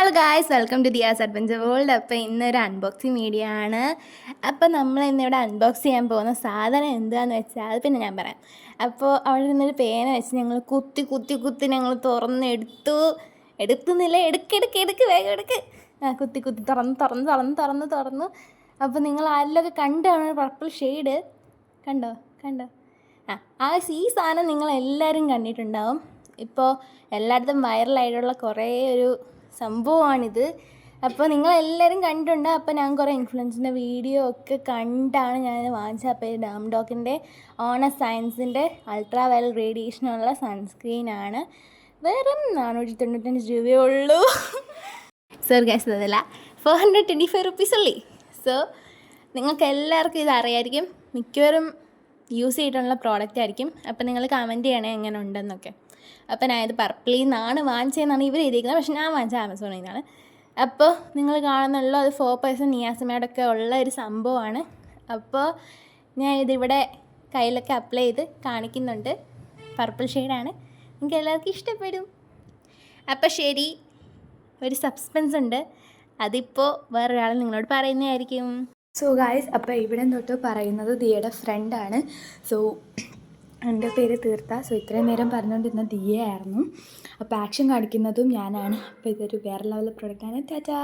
Hello guys, welcome to Diya's adventure world. അപ്പോൾ ഇന്നൊരു unboxing video ആണ്. അപ്പോൾ നമ്മൾ ഇന്നിവിടെ അൺബോക്സ് ചെയ്യാൻ പോകുന്ന സാധനം എന്താണെന്ന് വെച്ചാൽ അത് പിന്നെ ഞാൻ പറയാം. അപ്പോൾ അവിടെ നിന്നൊരു പേന വെച്ച് ഞങ്ങൾ കുത്തി കുത്തി കുത്തി ഞങ്ങൾ എടുക്കുന്നില്ല, എടുക്ക് വേഗം എടുക്ക്. കുത്തി കുത്തി തുറന്നു. അപ്പോൾ നിങ്ങൾ ആരിലൊക്കെ കണ്ടാണ് പർപ്പിൾ ഷെയ്ഡ് കണ്ടോ ഈ സാധനം നിങ്ങളെല്ലാവരും കണ്ടിട്ടുണ്ടാവും. ഇപ്പോൾ എല്ലായിടത്തും വൈറലായിട്ടുള്ള കുറേ ഒരു സംഭവമാണിത്. അപ്പോൾ നിങ്ങളെല്ലാവരും കണ്ടിട്ടുണ്ട്. അപ്പോൾ ഞാൻ കുറേ ഇൻഫ്ലുവൻസിൻ്റെ വീഡിയോ ഒക്കെ കണ്ടാണ് ഞാനിത് വാങ്ങിച്ചത്. അപ്പോൾ ഈ ഡാംഡോക്കിൻ്റെ ഓണർ സയൻസിൻ്റെ അൾട്രാ വയലറ്റ് റേഡിയേഷനുള്ള സൺസ്ക്രീനാണ്. വെറും 495 രൂപയേ ഉള്ളൂ. സോറി ഗൈസ്, അതല്ല 425 റുപ്പീസ് ഉള്ളി. സോ നിങ്ങൾക്ക് എല്ലാവർക്കും ഇത് അറിയായിരിക്കും, മിക്കവരും യൂസ് ചെയ്തിട്ടുള്ള പ്രോഡക്റ്റ് ആയിരിക്കും. അപ്പോൾ നിങ്ങൾ കമൻറ്റ് ചെയ്യണേ എങ്ങനെ ഉണ്ടെന്നൊക്കെ. അപ്പോൾ ഞാൻ ഇത് പർപ്പിളിൽ നിന്നാണ് വാങ്ങിച്ചതെന്നാണ് ഇവർ എഴുതിയിരിക്കുന്നത്, പക്ഷേ ഞാൻ വാങ്ങിച്ച ആമസോണിൽ നിന്നാണ്. അപ്പോൾ നിങ്ങൾ കാണുന്നുള്ളൂ, അത് 4% നിയാസിമേഡൊക്കെ ഉള്ള ഒരു സംഭവമാണ്. അപ്പോൾ ഞാൻ ഇതിവിടെ കയ്യിലൊക്കെ അപ്ലൈ ചെയ്ത് കാണിക്കുന്നുണ്ട്. പർപ്പിൾ ഷെയ്ഡാണ്, നിങ്ങൾക്ക് എല്ലാവർക്കും ഇഷ്ടപ്പെടും. അപ്പോൾ ശരി, ഒരു സസ്പെൻസ് ഉണ്ട്, അതിപ്പോൾ വേറൊരാൾ നിങ്ങളോട് പറയുന്നതായിരിക്കും. സോ ഗായ്സ്, അപ്പോൾ ഇവിടെ തൊട്ട് പറയുന്നത് ദിയയുടെ ഫ്രണ്ടാണ്. സോ എൻ്റെ പേര് തീർത്ത. സോ ഇത്രയും നേരം പറഞ്ഞുകൊണ്ടിരുന്ന ദിയയായിരുന്നു. അപ്പോൾ ആക്ഷൻ കാണിക്കുന്നതും ഞാനാണ്. അപ്പോൾ ഇതൊരു വേറെ ലെവൽ പ്രൊഡക്റ്റാണ്. ടാറ്റാ.